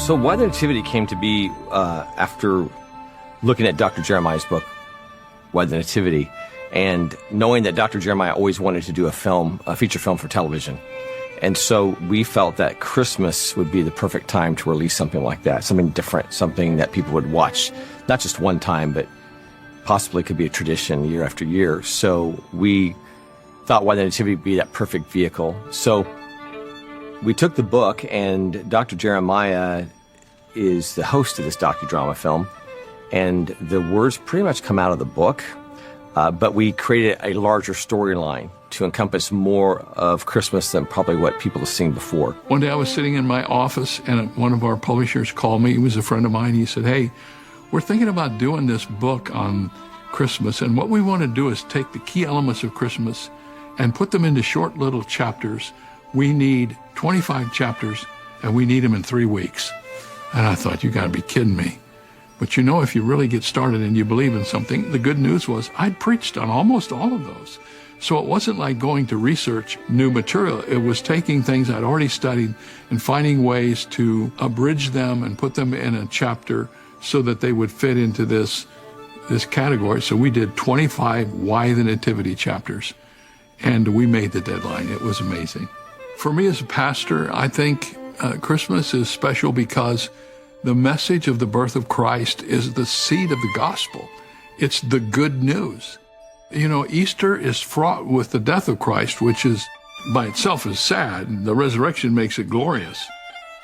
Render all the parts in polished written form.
So why the Nativity came to be after looking at Dr. Jeremiah's book, Why the Nativity, and knowing that Dr. Jeremiah always wanted to do a feature film for television. And so we felt that Christmas would be the perfect time to release something like that, something different, something that people would watch, not just one time, but possibly could be a tradition year after year. So we thought Why the Nativity would be that perfect vehicle. So we took the book, and Dr. Jeremiah is the host of this docudrama film, and the words pretty much come out of the book, but we created a larger storyline to encompass more of Christmas than probably what people have seen before. One day I was sitting in my office, and one of our publishers called me. He was a friend of mine. He said, "Hey, we're thinking about doing this book on Christmas, and what we want to do is take the key elements of Christmas and put them into short little chapters. We need 25 chapters, and we need them in 3 weeks." And I thought, you got to be kidding me. But you know, if you really get started and you believe in something, the good news was I'd preached on almost all of those. So it wasn't like going to research new material. It was taking things I'd already studied and finding ways to abridge them and put them in a chapter so that they would fit into this category. So we did 25 Why the Nativity chapters, and we made the deadline. It was amazing. For me as a pastor, I think Christmas is special because the message of the birth of Christ is the seed of the gospel. It's the good news. You know, Easter is fraught with the death of Christ, which is by itself is sad. The resurrection makes it glorious.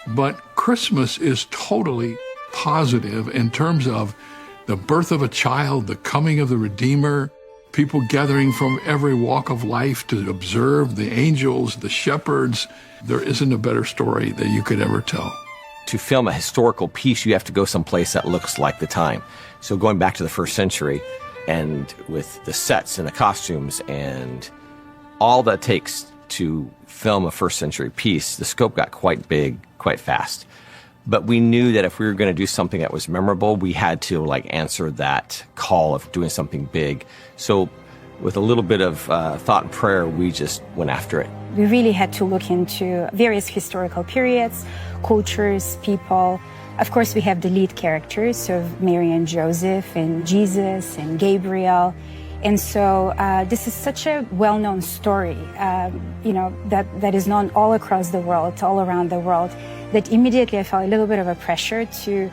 But Christmas is totally positive in terms of the birth of a child, the coming of the Redeemer, people gathering from every walk of life to observe, the angels, the shepherds. There isn't a better story that you could ever tell. To film a historical piece, you have to go someplace that looks like the time. So going back to the first century, and with the sets and the costumes and all that takes to film a first century piece, the scope got quite big, quite fast. But we knew that if we were going to do something that was memorable, we had to answer that call of doing something big. So with a little bit of thought and prayer, we just went after it. We really had to look into various historical periods, cultures, people. Of course, we have the lead characters of Mary and Joseph and Jesus and Gabriel. And so this is such a well-known story, that is known all across the world, all around the world, that immediately I felt a little bit of a pressure to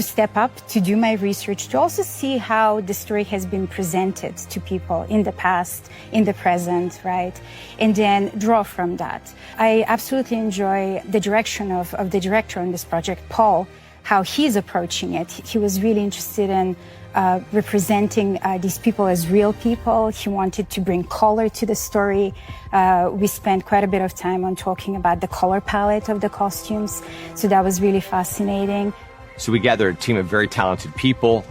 step up, to do my research, to also see how the story has been presented to people in the past, in the present, right? And then draw from that. I absolutely enjoy the direction of the director on this project, Paul, how he's approaching it. He was really interested in representing these people as real people. He wanted to bring color to the story. We spent quite a bit of time on talking about the color palette of the costumes. So that was really fascinating. So we gathered a team of very talented people,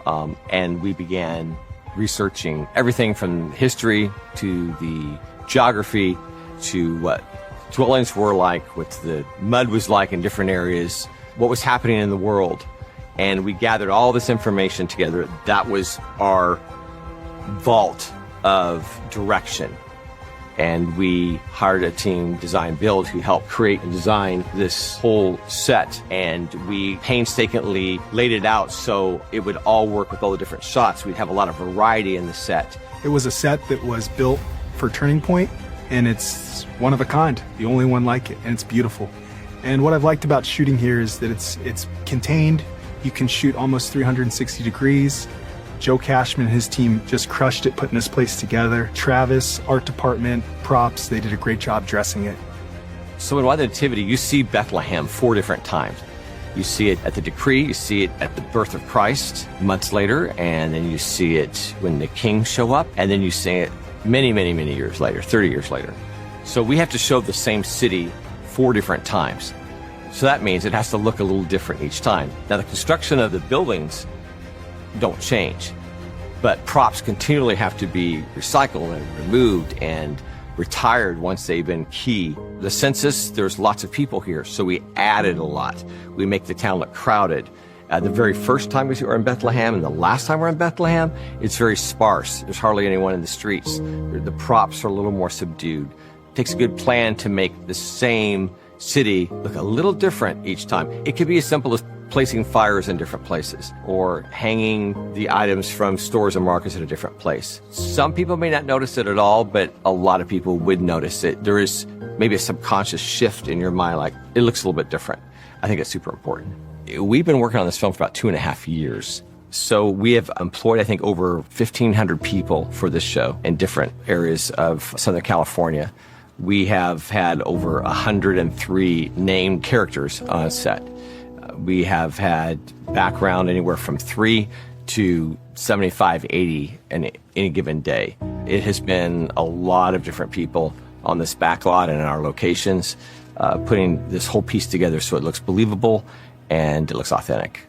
and we began researching everything from history to the geography to what dwellings were like, what the mud was like in different areas, what was happening in the world. And we gathered all this information together. That was our vault of direction. And we hired a team, Design Build, who helped create and design this whole set. And we painstakingly laid it out so it would all work with all the different shots. We'd have a lot of variety in the set. It was a set that was built for Turning Point, and it's one of a kind, the only one like it, and it's beautiful. And what I've liked about shooting here is that it's contained. You can shoot almost 360 degrees. Joe Cashman and his team just crushed it putting this place together. Travis, art department, props, they did a great job dressing it. So in Why the Nativity, you see Bethlehem 4 different times. You see it at the decree, you see it at the birth of Christ months later, and then you see it when the kings show up, and then you see it many, many, many years later, 30 years later. So we have to show the same city 4 different times. So that means it has to look a little different each time. Now the construction of the buildings don't change, but props continually have to be recycled and removed and retired once they've been key. The census, there's lots of people here, so we added a lot. We make the town look crowded. The very first time we were in Bethlehem and the last time we're in Bethlehem, it's very sparse. There's hardly anyone in the streets. The props are a little more subdued. It takes a good plan to make the same city look a little different each time. It could be as simple as placing fires in different places or hanging the items from stores and markets at a different place. Some people may not notice it at all, but a lot of people would notice it. There is maybe a subconscious shift in your mind, like it looks a little bit different. I think it's super important. We've been working on this film for about 2.5 years. So we have employed, I think, over 1,500 people for this show in different areas of Southern California. We have had over 103 named characters on set. We have had background anywhere from 3 to 75, 80 in any given day. It has been a lot of different people on this backlot and in our locations, putting this whole piece together so it looks believable and it looks authentic.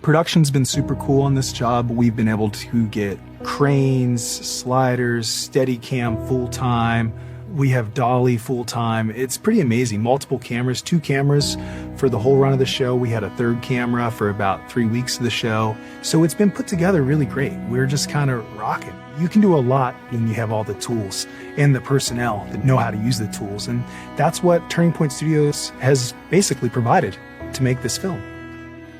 Production's been super cool on this job. We've been able to get cranes, sliders, Steadicam full-time. We have dolly full-time. It's pretty amazing. Multiple cameras, 2 cameras for the whole run of the show. We had a 3rd camera for about 3 weeks of the show. So it's been put together really great. We're just kind of rocking. You can do a lot when you have all the tools and the personnel that know how to use the tools. And that's what Turning Point Studios has basically provided to make this film.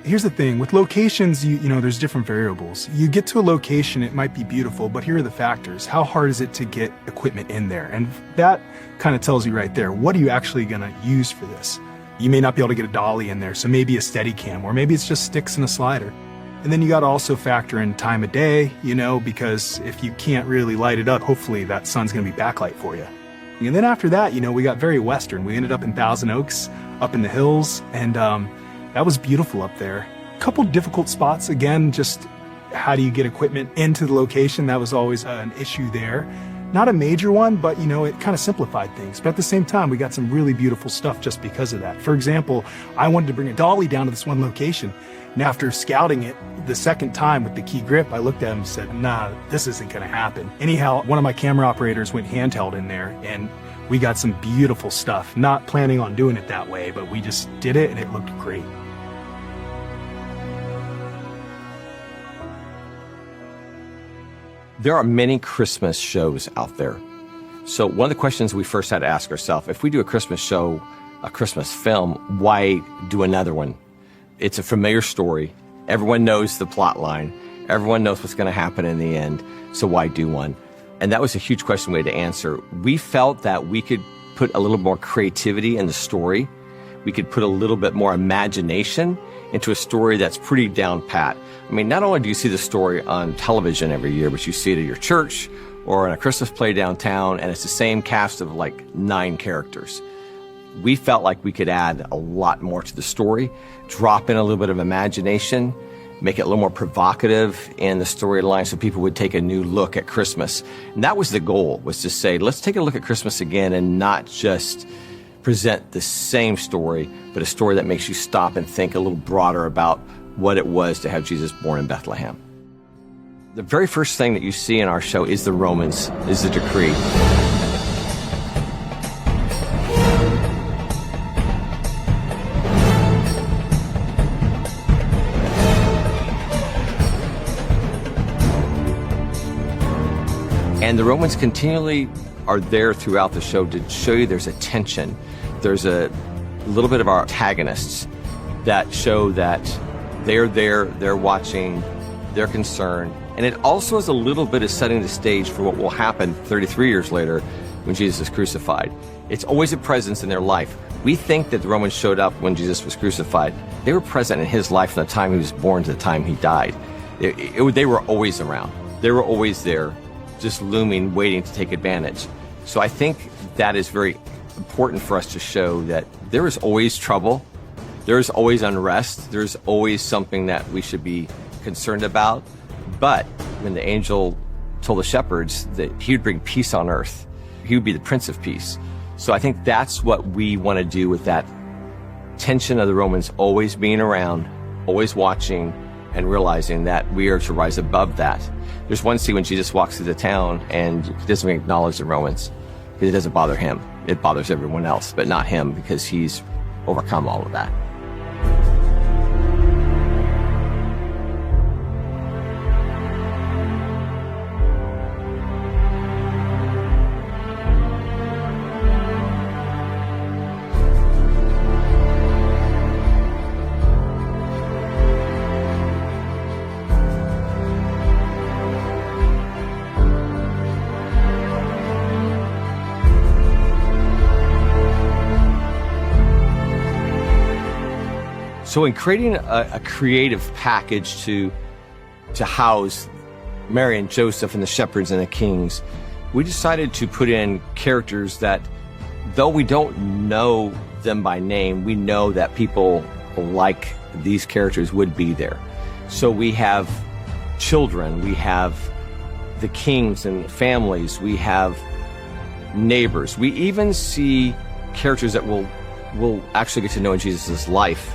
Here's the thing, with locations, you know, there's different variables. You get to a location, it might be beautiful, but here are the factors. How hard is it to get equipment in there? And that kind of tells you right there, what are you actually gonna use for this? You may not be able to get a dolly in there, so maybe a Steadicam, or maybe it's just sticks and a slider. And then you gotta also factor in time of day, you know, because if you can't really light it up, hopefully that sun's gonna be backlight for you. And then after that, you know, we got very Western. We ended up in Thousand Oaks, up in the hills, and that was beautiful up there. A couple difficult spots, again, just how do you get equipment into the location? That was always an issue there. Not a major one, but you know, it kind of simplified things. But at the same time, we got some really beautiful stuff just because of that. For example, I wanted to bring a dolly down to this one location. And after scouting it the 2nd time with the key grip, I looked at him and said, nah, this isn't gonna happen. Anyhow, one of my camera operators went handheld in there and we got some beautiful stuff. Not planning on doing it that way, but we just did it and it looked great. There are many Christmas shows out there. So one of the questions we first had to ask ourselves, if we do a Christmas show, a Christmas film, why do another one? It's a familiar story. Everyone knows the plot line. Everyone knows what's going to happen in the end. So why do one? And that was a huge question we had to answer. We felt that we could put a little more creativity in the story. We could put a little bit more imagination into a story that's pretty down pat. I mean, not only do you see the story on television every year, but you see it at your church or in a Christmas play downtown, and it's the same cast of like 9 characters. We felt like we could add a lot more to the story, drop in a little bit of imagination, make it a little more provocative in the storyline so people would take a new look at Christmas. And that was the goal, was to say, let's take a look at Christmas again and not just present the same story, but a story that makes you stop and think a little broader about what it was to have Jesus born in Bethlehem. The very first thing that you see in our show is the Romans, is the decree. And the Romans continually are there throughout the show to show you there's a tension. There's a little bit of our antagonists that show that they're there, they're watching, they're concerned. And it also is a little bit of setting the stage for what will happen 33 years later when Jesus is crucified. It's always a presence in their life. We think that the Romans showed up when Jesus was crucified. They were present in his life from the time he was born to the time he died. They were always around. They were always there, just looming, waiting to take advantage. So I think that is very important for us to show that there is always trouble, there is always unrest, there's always something that we should be concerned about. But when the angel told the shepherds that he would bring peace on earth, he would be the Prince of Peace. So I think that's what we want to do with that tension of the Romans always being around, always watching, and realizing that we are to rise above that. There's one scene when Jesus walks through the town and he doesn't acknowledge the Romans because it doesn't bother him. It bothers everyone else, but not him because he's overcome all of that. So in creating a creative package to house Mary and Joseph and the shepherds and the kings, we decided to put in characters that, though we don't know them by name, we know that people like these characters would be there. So we have children, we have the kings and families, we have neighbors. We even see characters that we'll actually get to know in Jesus' life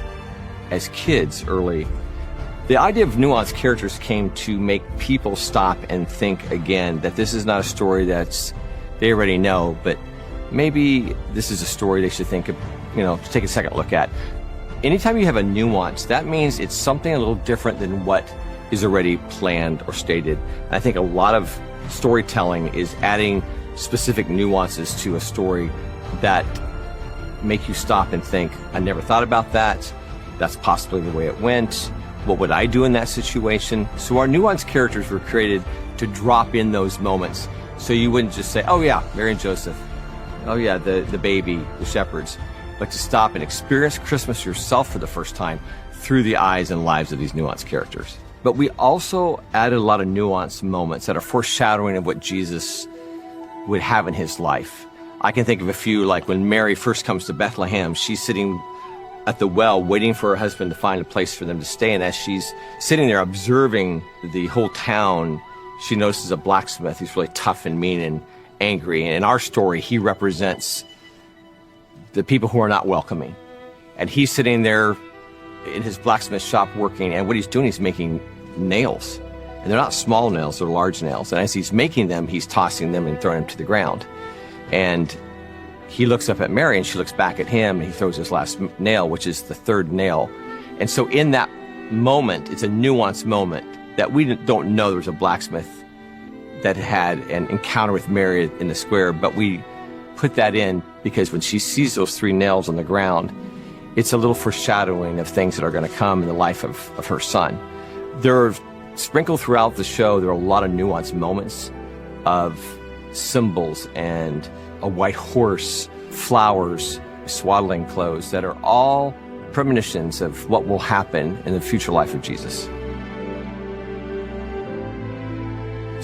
as kids early. The idea of nuanced characters came to make people stop and think again that this is not a story that's they already know, but maybe this is a story they should think of, to take a second look at. Anytime you have a nuance, that means it's something a little different than what is already planned or stated. And I think a lot of storytelling is adding specific nuances to a story that make you stop and think, I never thought about that. That's possibly the way it went. What would I do in that situation? So our nuanced characters were created to drop in those moments. So you wouldn't just say, oh yeah, Mary and Joseph. Oh yeah, the baby, the shepherds. But to stop and experience Christmas yourself for the first time through the eyes and lives of these nuanced characters. But we also added a lot of nuanced moments that are foreshadowing of what Jesus would have in his life. I can think of a few, like when Mary first comes to Bethlehem, she's sitting at the well waiting for her husband to find a place for them to stay. And as she's sitting there observing the whole town, she notices a blacksmith who's really tough and mean and angry. And in our story, he represents the people who are not welcoming. And he's sitting there in his blacksmith shop working, and what he's doing, he's making nails. And they're not small nails, they're large nails. And as he's making them, he's tossing them and throwing them to the ground. And he looks up at Mary, and she looks back at him, and he throws his last nail, which is the third nail. And so in that moment, it's a nuanced moment that we don't know there was a blacksmith that had an encounter with Mary in the square, but we put that in because when she sees those three nails on the ground, it's a little foreshadowing of things that are going to come in the life of her son. There are sprinkled throughout the show, there are a lot of nuanced moments of symbols and a white horse, flowers, swaddling clothes that are all premonitions of what will happen in the future life of Jesus.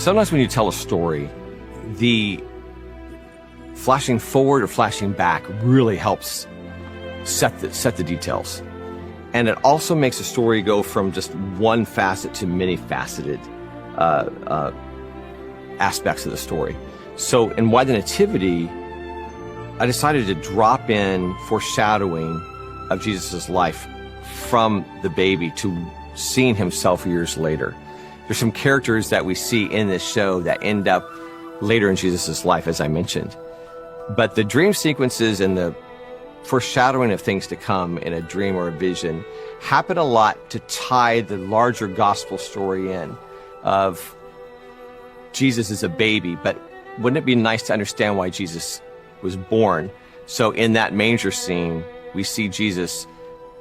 Sometimes when you tell a story, the flashing forward or flashing back really helps set the details. And it also makes a story go from just one facet to many faceted aspects of the story. So in Why the Nativity, I decided to drop in foreshadowing of Jesus' life from the baby to seeing himself years later. There's some characters that we see in this show that end up later in Jesus' life, as I mentioned. But the dream sequences and the foreshadowing of things to come in a dream or a vision happen a lot to tie the larger gospel story in of Jesus as a baby. But wouldn't it be nice to understand why Jesus was born? So in that manger scene, we see Jesus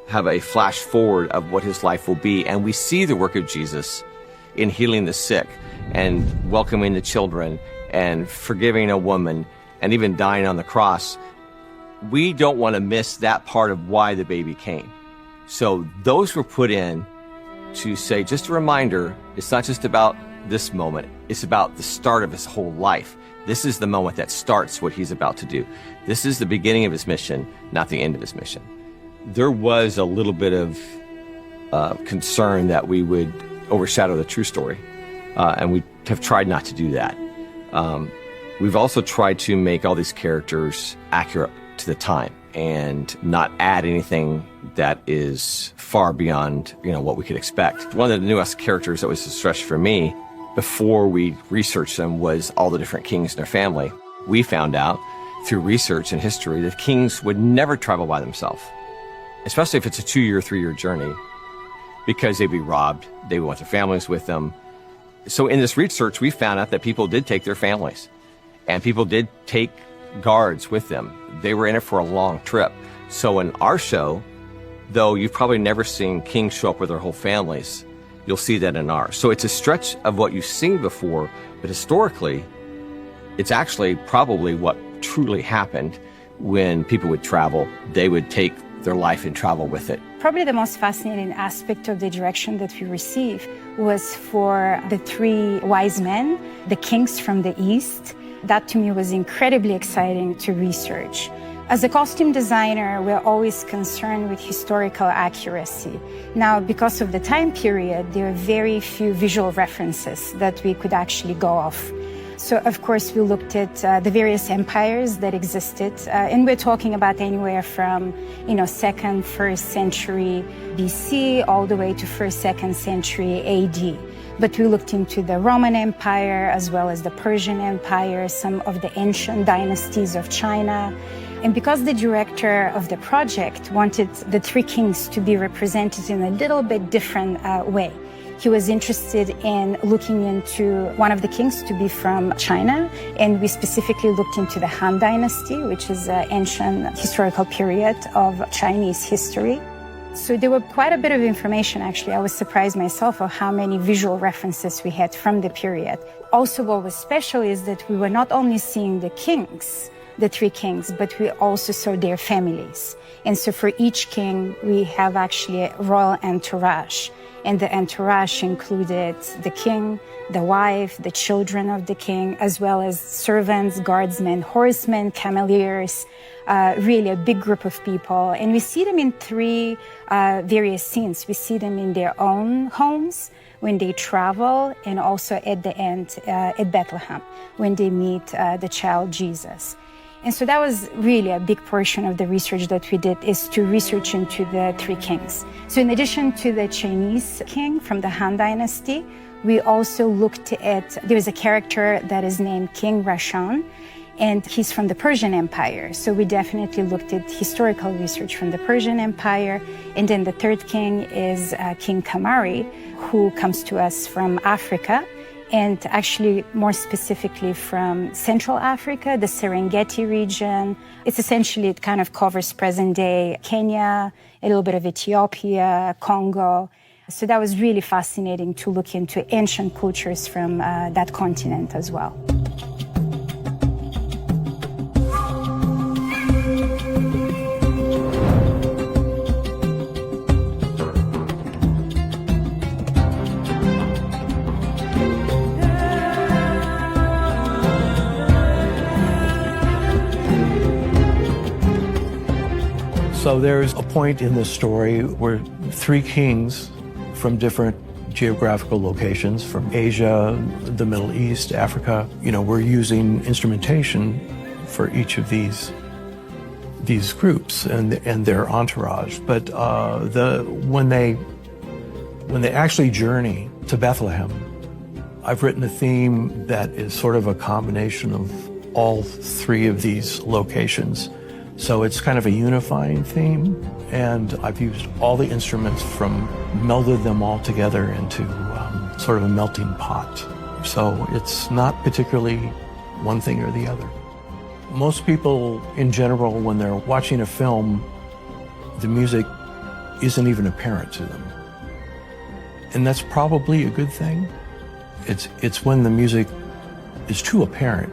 have a flash forward of what his life will be. And we see the work of Jesus in healing the sick and welcoming the children and forgiving a woman and even dying on the cross. We don't want to miss that part of why the baby came. So those were put in to say, just a reminder, it's not just about this moment, it's about the start of his whole life. This is the moment that starts what he's about to do. This is the beginning of his mission, not the end of his mission. There was a little bit of concern that we would overshadow the true story, and we have tried not to do that. We've also tried to make all these characters accurate to the time and not add anything that is far beyond, what we could expect. One of the newest characters that was a stretch for me before we researched them was all the different kings and their family. We found out through research and history that kings would never travel by themselves, especially if it's a 2-year, 3-year journey, because they'd be robbed. They would want their families with them. So in this research, we found out that people did take their families, and people did take guards with them. They were in it for a long trip. So in our show, though you've probably never seen kings show up with their whole families, you'll see that in ours. So it's a stretch of what you've seen before, but historically, it's actually probably what truly happened when people would travel. They would take their life and travel with it. Probably the most fascinating aspect of the direction that we received was for the three wise men, the kings from the East. That to me was incredibly exciting to research. As a costume designer, we're always concerned with historical accuracy. Now, because of the time period, there are very few visual references that we could actually go off. So, of course, we looked at the various empires that existed, and we're talking about anywhere from, 2nd, 1st century BC all the way to 1st, 2nd century AD. But we looked into the Roman Empire as well as the Persian Empire, some of the ancient dynasties of China. And because the director of the project wanted the three kings to be represented in a little bit different way, he was interested in looking into one of the kings to be from China, and we specifically looked into the Han Dynasty, which is an ancient historical period of Chinese history. So there were quite a bit of information, actually. I was surprised myself of how many visual references we had from the period. Also, what was special is that we were not only seeing the kings, the three kings, but we also saw their families. And so for each king, we have actually a royal entourage. And the entourage included the king, the wife, the children of the king, as well as servants, guardsmen, horsemen, cameleers, really a big group of people. And we see them in three various scenes. We see them in their own homes, when they travel, and also at the end at Bethlehem, when they meet the child Jesus. And so that was really a big portion of the research that we did, is to research into the three kings. So in addition to the Chinese king from the Han Dynasty, we also looked at, there's a character that is named King Rashan, and he's from the Persian Empire. So we definitely looked at historical research from the Persian Empire. And then the third king is King Kamari, who comes to us from Africa, and actually more specifically from Central Africa, the Serengeti region. It's essentially, it kind of covers present-day Kenya, a little bit of Ethiopia, Congo. So that was really fascinating to look into ancient cultures from that continent as well. So there's a point in this story where three kings from different geographical locations, from Asia, the Middle East, Africa, we're using instrumentation for each of these groups and their entourage. But when they actually journey to Bethlehem, I've written a theme that is sort of a combination of all three of these locations. So it's kind of a unifying theme, and I've used all the instruments melded them all together into sort of a melting pot. So it's not particularly one thing or the other. Most people in general, when they're watching a film, the music isn't even apparent to them. And that's probably a good thing. It's when the music is too apparent,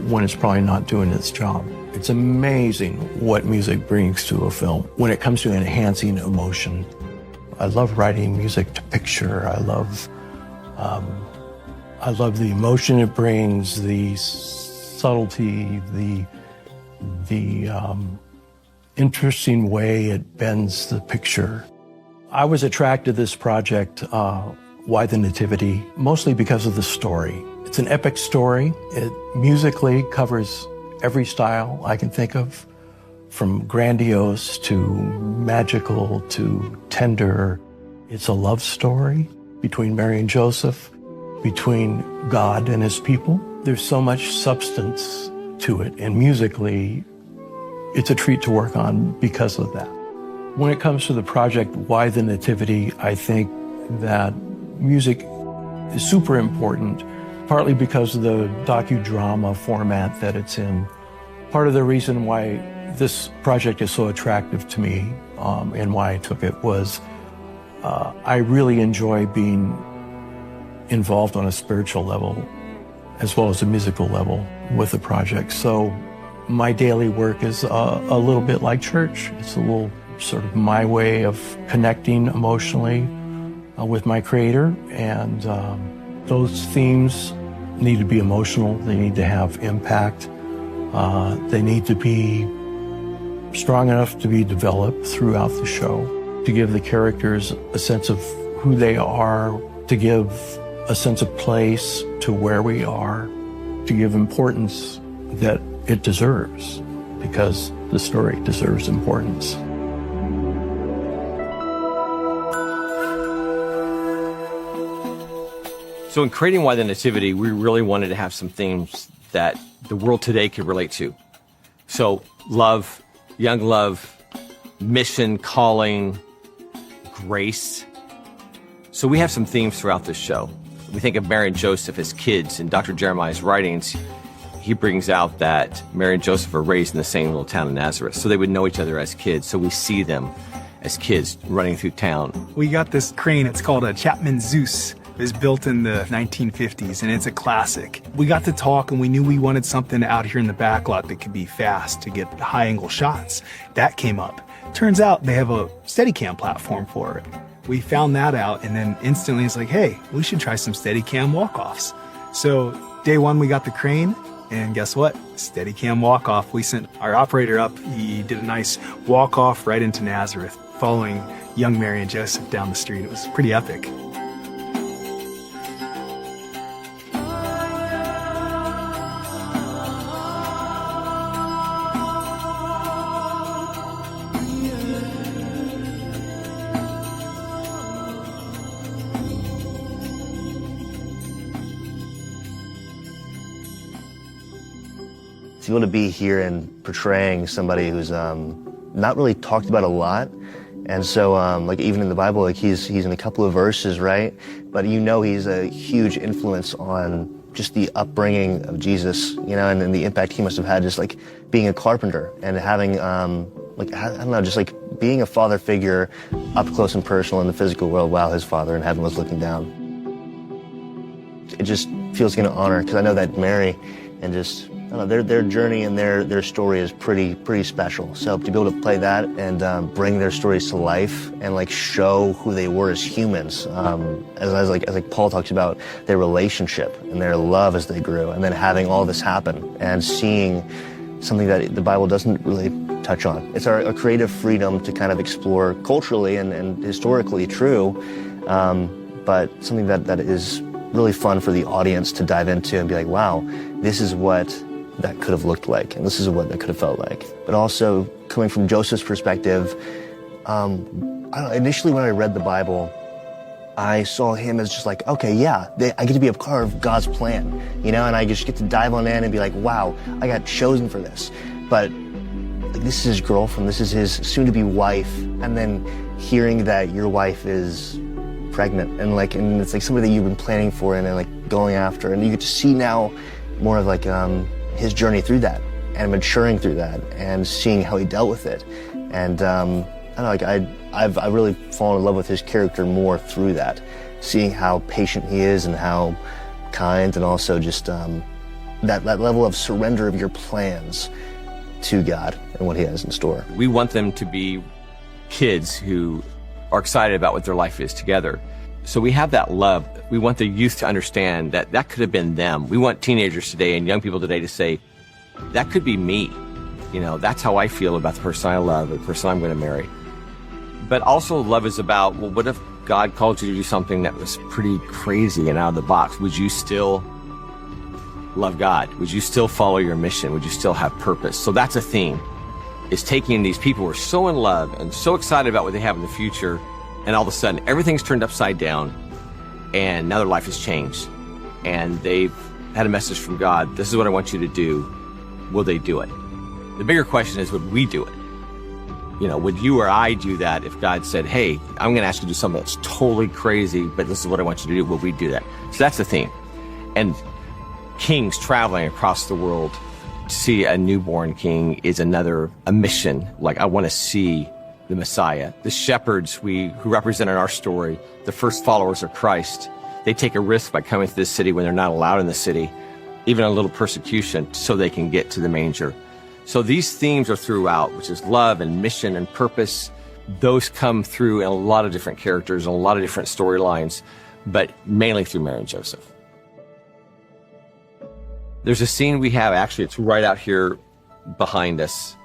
when it's probably not doing its job. It's amazing what music brings to a film when it comes to enhancing emotion. I love writing music to picture. I love the emotion it brings, the subtlety, the interesting way it bends the picture. I was attracted to this project, Why the Nativity, mostly because of the story. It's an epic story. It musically covers every style I can think of, from grandiose to magical to tender. It's a love story between Mary and Joseph, between God and his people. There's so much substance to it, and musically, it's a treat to work on because of that. When it comes to the project, Why the Nativity, I think that music is super important, partly because of the docudrama format that it's in. Part of the reason why this project is so attractive to me and why I took it was I really enjoy being involved on a spiritual level as well as a musical level with the project. So my daily work is a little bit like church. It's a little sort of my way of connecting emotionally with my Creator, and those themes need to be emotional. They need to have impact. They need to be strong enough to be developed throughout the show, to give the characters a sense of who they are, to give a sense of place to where we are, to give importance that it deserves, because the story deserves importance. So in creating Why the Nativity, we really wanted to have some themes that the world today could relate to. So love, young love, mission, calling, grace. So we have some themes throughout this show. We think of Mary and Joseph as kids. In Dr. Jeremiah's writings, he brings out that Mary and Joseph were raised in the same little town of Nazareth, so they would know each other as kids. So we see them as kids running through town. We got this crane, it's called a Chapman Zeus. It was built in the 1950s, and it's a classic. We got to talk, and we knew we wanted something out here in the back lot that could be fast to get high-angle shots. That came up. Turns out they have a Steadicam platform for it. We found that out, and then instantly it's like, hey, we should try some Steadicam walk-offs. So day one, we got the crane, and guess what? Steadicam walk-off. We sent our operator up. He did a nice walk-off right into Nazareth, following young Mary and Joseph down the street. It was pretty epic. To be able to be here and portraying somebody who's not really talked about a lot, and so like even in the Bible, like he's in a couple of verses, right? But you know he's a huge influence on just the upbringing of Jesus, you know, and the impact he must have had just like being a carpenter and having like I don't know, just like being a father figure up close and personal in the physical world while his father in heaven was looking down. It just feels like an honor because I know that Mary and just I don't know, their journey and their story is pretty special. So to be able to play that and bring their stories to life and like show who they were as humans, as like Paul talks about their relationship and their love as they grew, and then having all this happen and seeing something that the Bible doesn't really touch on. It's our creative freedom to kind of explore culturally and historically true, but something that is really fun for the audience to dive into and be like, wow, this is what that could have looked like, and this is what that could have felt like. But also, coming from Joseph's perspective, I don't know, initially when I read the Bible, I saw him as just like, okay, yeah, I get to be a part of God's plan, you know, and I just get to dive on in and be like, wow, I got chosen for this. But like, this is his girlfriend, this is his soon-to-be wife, and then hearing that your wife is pregnant, and it's like somebody that you've been planning for and then like going after, and you get to see now more of like his journey through that and maturing through that and seeing how he dealt with it. And I don't know, like I've really fallen in love with his character more through that, seeing how patient he is and how kind, and also just that level of surrender of your plans to God and what he has in store. We want them to be kids who are excited about what their life is together. So we have that love. We want the youth to understand that that could have been them. We want teenagers today and young people today to say, that could be me. You know, that's how I feel about the person I love, the person I'm going to marry. But also love is about, well, what if God called you to do something that was pretty crazy and out of the box? Would you still love God? Would you still follow your mission? Would you still have purpose? So that's a theme, is taking these people who are so in love and so excited about what they have in the future, and all of a sudden everything's turned upside down, and now their life has changed, and they've had a message from God. This is what I want you to do. Will they do it? The bigger question is, would we do it? You know, would you or I do that if God said, hey, I'm going to ask you to do something that's totally crazy, but this is what I want you to do. Will we do that? So that's the theme. And kings traveling across the world to see a newborn king is a mission. Like, I want to see the Messiah. The shepherds who represent in our story, the first followers of Christ, they take a risk by coming to this city when they're not allowed in the city, even a little persecution, so they can get to the manger. So these themes are throughout, which is love and mission and purpose, those come through in a lot of different characters and a lot of different storylines, but mainly through Mary and Joseph. There's a scene we have, actually, it's right out here behind us,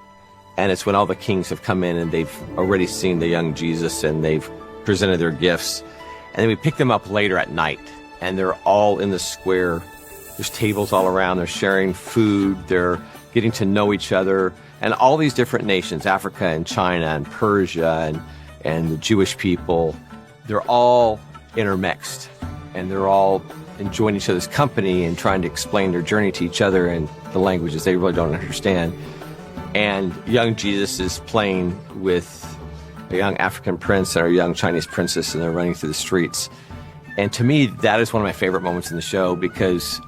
and it's when all the kings have come in and they've already seen the young Jesus and they've presented their gifts. And then we pick them up later at night, and they're all in the square. There's tables all around, they're sharing food, they're getting to know each other, and all these different nations, Africa and China and Persia and the Jewish people, they're all intermixed, and they're all enjoying each other's company and trying to explain their journey to each other in the languages they really don't understand. And young Jesus is playing with a young African prince and a young Chinese princess, and they're running through the streets. And to me, that is one of my favorite moments in the show, because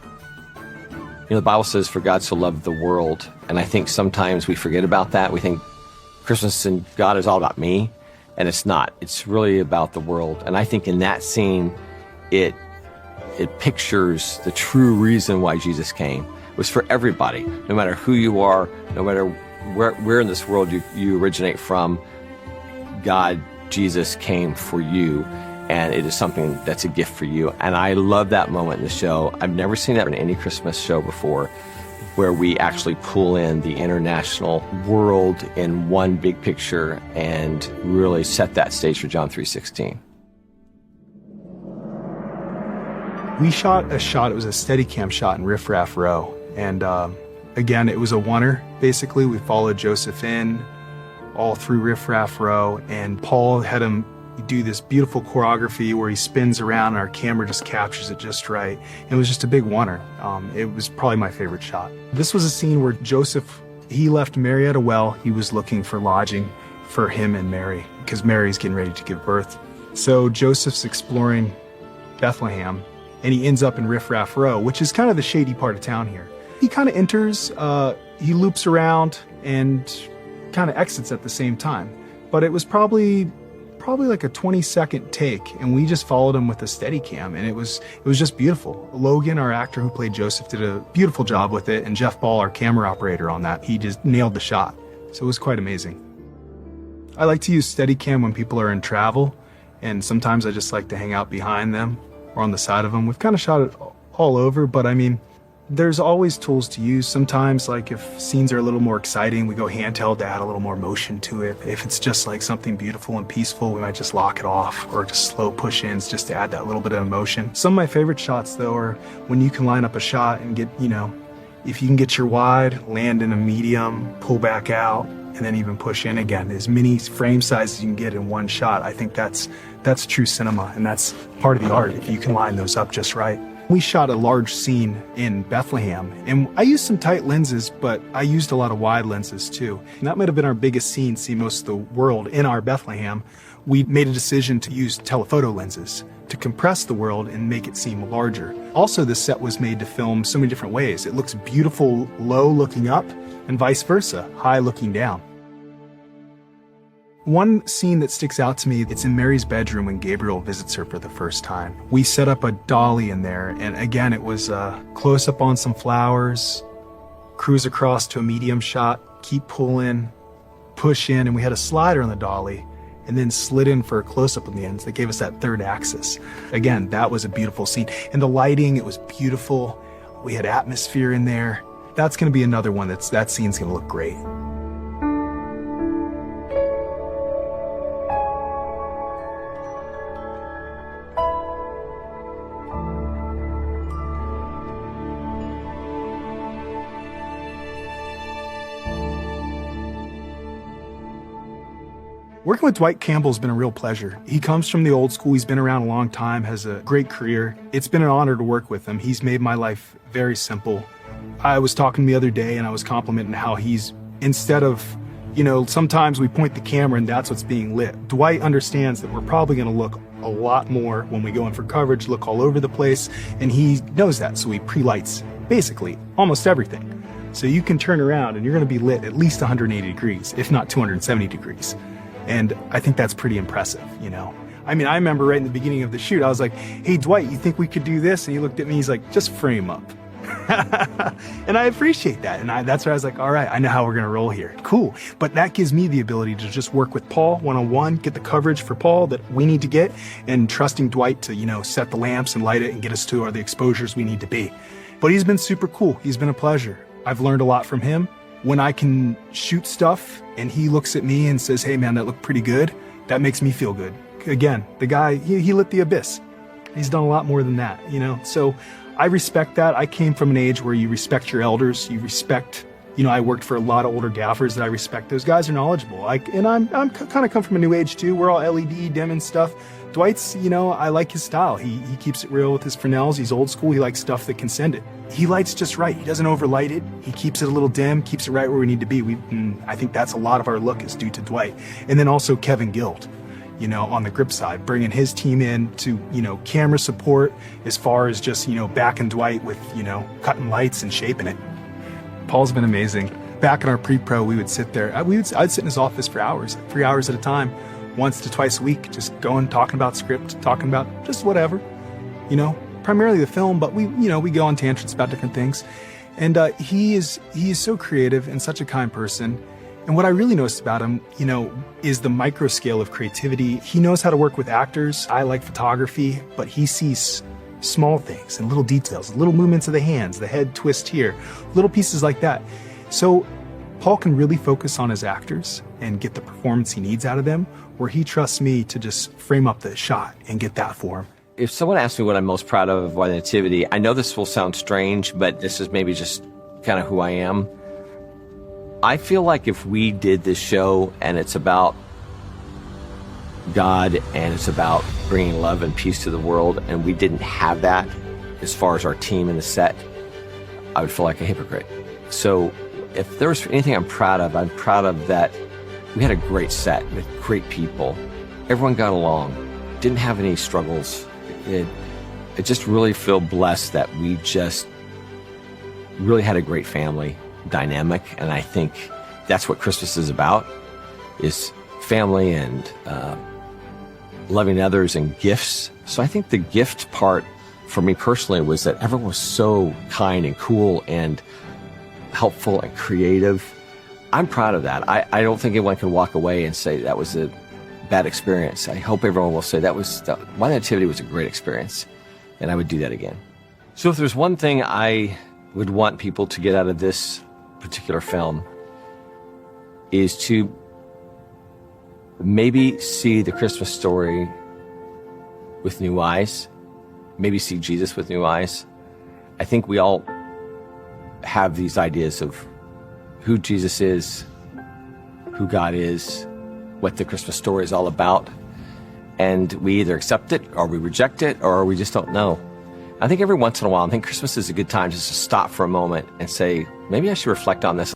the Bible says, for God so loved the world. And I think sometimes we forget about that. We think Christmas and God is all about me, and it's not. It's really about the world. And I think in that scene, it pictures the true reason why Jesus came. It was for everybody, no matter who you are, no matter where in this world you originate from. God, Jesus came for you, and it is something that's a gift for you. And I love that moment in the show. I've never seen that in any Christmas show before, where we actually pull in the international world in one big picture and really set that stage for John 3:16. We shot a shot, it was a Steadicam shot in Riff Raff Row. And again, it was a oneer, basically. We followed Joseph in all through Riff Raff Row, and Paul had him do this beautiful choreography where he spins around and our camera just captures it just right. It was just a big oneer. It was probably my favorite shot. This was a scene where Joseph, he left Mary at a well. He was looking for lodging for him and Mary, because Mary's getting ready to give birth. So Joseph's exploring Bethlehem, and he ends up in Riff Raff Row, which is kind of the shady part of town here. He kind of enters, he loops around, and kind of exits at the same time. But it was probably like a 20-second take, and we just followed him with a Steadicam, and it was just beautiful. Logan, our actor who played Joseph, did a beautiful job with it, and Jeff Ball, our camera operator on that, he just nailed the shot. So it was quite amazing. I like to use Steadicam when people are in travel, and sometimes I just like to hang out behind them or on the side of them. We've kind of shot it all over, but I mean, there's always tools to use. Sometimes, like if scenes are a little more exciting, we go handheld to add a little more motion to it. If it's just like something beautiful and peaceful, we might just lock it off, or just slow push-ins just to add that little bit of emotion. Some of my favorite shots, though, are when you can line up a shot and get, if you can get your wide, land in a medium, pull back out, and then even push in again. As many frame sizes you can get in one shot, I think that's true cinema, and that's part of the art, if you can line those up just right. We shot a large scene in Bethlehem, and I used some tight lenses, but I used a lot of wide lenses too. And that might have been our biggest scene, see most of the world in our Bethlehem. We made a decision to use telephoto lenses to compress the world and make it seem larger. Also, the set was made to film so many different ways. It looks beautiful low looking up, and vice versa, high looking down. One scene that sticks out to me, it's in Mary's bedroom when Gabriel visits her for the first time. We set up a dolly in there, and again, it was a close-up on some flowers, cruise across to a medium shot, keep pulling, push in, and we had a slider on the dolly, and then slid in for a close-up on the ends that gave us that third axis. Again, that was a beautiful scene. And the lighting, it was beautiful. We had atmosphere in there. That's gonna be another one that scene's gonna look great. Working with Dwight Campbell's been a real pleasure. He comes from the old school. He's been around a long time, has a great career. It's been an honor to work with him. He's made my life very simple. I was talking the other day and I was complimenting how he's, instead of, sometimes we point the camera and that's what's being lit. Dwight understands that we're probably gonna look a lot more when we go in for coverage, look all over the place, and he knows that, so he pre-lights basically almost everything. So you can turn around and you're gonna be lit at least 180 degrees, if not 270 degrees. And I think that's pretty impressive, I mean, I remember right in the beginning of the shoot, I was like, hey, Dwight, you think we could do this? And he looked at me, he's like, just frame up. And I appreciate that. And that's where I was like, all right, I know how we're going to roll here. Cool. But that gives me the ability to just work with Paul one-on-one, get the coverage for Paul that we need to get, and trusting Dwight to, set the lamps and light it and get us to the exposures we need to be. But he's been super cool. He's been a pleasure. I've learned a lot from him. When I can shoot stuff and he looks at me and says, hey man, that looked pretty good, that makes me feel good. Again, the guy, he lit the abyss. He's done a lot more than that, So I respect that. I came from an age where you respect your elders. You respect, I worked for a lot of older gaffers that I respect. Those guys are knowledgeable. I'm kind of come from a new age too. We're all LED dim and stuff. Dwight's, I like his style. He keeps it real with his Fresnels. He's old school. He likes stuff that can send it. He lights just right. He doesn't overlight it. He keeps it a little dim, keeps it right where we need to be. I think that's a lot of our look is due to Dwight. And then also Kevin Guild, on the grip side, bringing his team in to, camera support as far as just, backing Dwight with, cutting lights and shaping it. Paul's been amazing. Back in our pre-pro, we would sit there. I'd sit in his office for hours, 3 hours at a time, once to twice a week, just talking about script, talking about just whatever, primarily the film, but we go on tangents about different things. And he is so creative and such a kind person. And what I really noticed about him, is the micro scale of creativity. He knows how to work with actors. I like photography, but he sees small things and little details, little movements of the hands, the head twist here, little pieces like that. So Paul can really focus on his actors and get the performance he needs out of them, where he trusts me to just frame up the shot and get that for him. If someone asks me what I'm most proud of the Nativity, I know this will sound strange, but this is maybe just kind of who I am. I feel like if we did this show and it's about God and it's about bringing love and peace to the world, and we didn't have that as far as our team in the set, I would feel like a hypocrite. So if there's anything I'm proud of that we had a great set with great people. Everyone got along, didn't have any struggles. I just really feel blessed that we just really had a great family dynamic, and I think that's what Christmas is about, is family and loving others and gifts. So I think the gift part for me personally was that everyone was so kind and cool and helpful and creative. I'm proud of that. I don't think anyone can walk away and say that was a bad experience. I hope everyone will say my Nativity was a great experience, and I would do that again. So if there's one thing I would want people to get out of this particular film, is to maybe see the Christmas story with new eyes, maybe see Jesus with new eyes. I think we all have these ideas of who Jesus is, who God is, what the Christmas story is all about, and we either accept it or we reject it or we just don't know. I think every once in a while, I think Christmas is a good time just to stop for a moment and say, maybe I should reflect on this.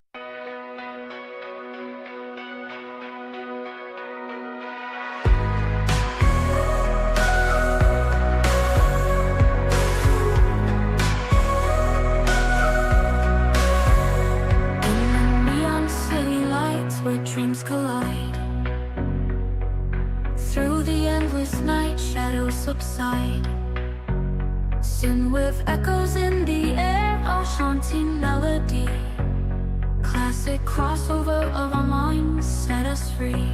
Dreams collide. Through the endless night, shadows subside. Soon with echoes in the air, a haunting melody. Classic crossover of our minds set us free.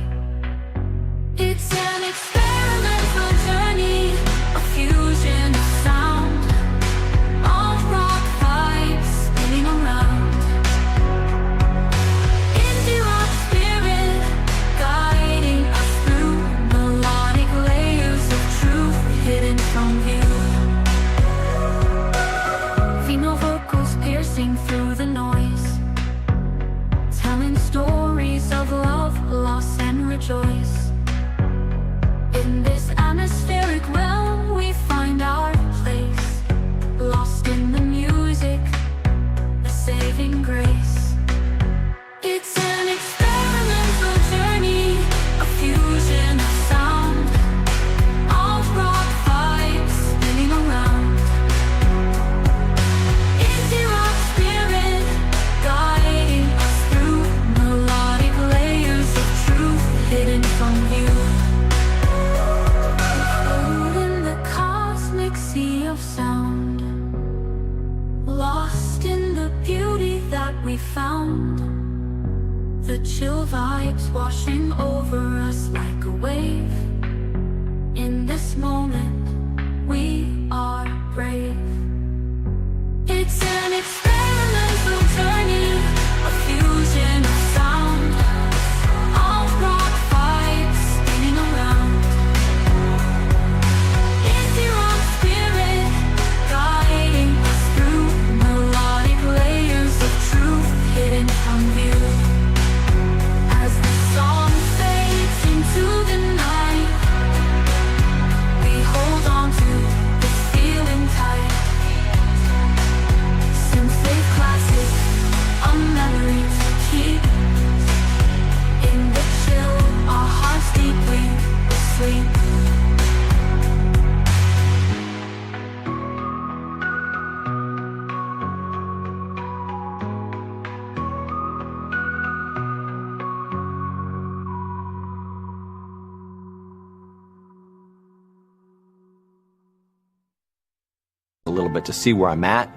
It's an experimental journey, a fusion of sound, all rock vibes spinning around. Through the noise, telling stories of love, loss, and rejoice. In this atmospheric realm, we find our place, lost in the music, the saving grace. It's an experimental journey, a fusion of sound, all rock vibes spinning around. Guiding us through melodic layers of truth hidden from the chill vibes washing over us like a wave. In this moment, we are brave. It's an experimental journey, a fusion of sound, all rock vibes spinning around. It's your own spirit guiding us through melodic layers of truth hidden from view. As the song fades into the night, we hold on to this feeling tight. Synthwave classic, a memory to keep. In the chill, our hearts deeply asleep. A little bit to see where I'm at,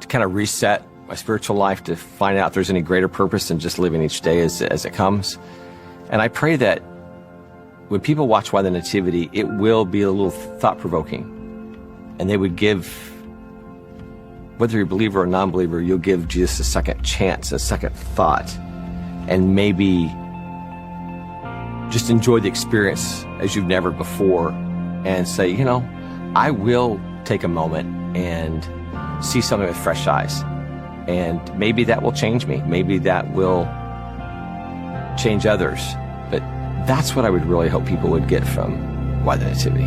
to kind of reset my spiritual life, to find out if there's any greater purpose than just living each day as it comes. And I pray that when people watch Why the Nativity, it will be a little thought-provoking. And they would give, whether you're a believer or non-believer, you'll give Jesus a second chance, a second thought, and maybe just enjoy the experience as you've never before and say, you know, I will take a moment and see something with fresh eyes. And maybe that will change me. Maybe that will change others. But that's what I would really hope people would get from Why the Nativity.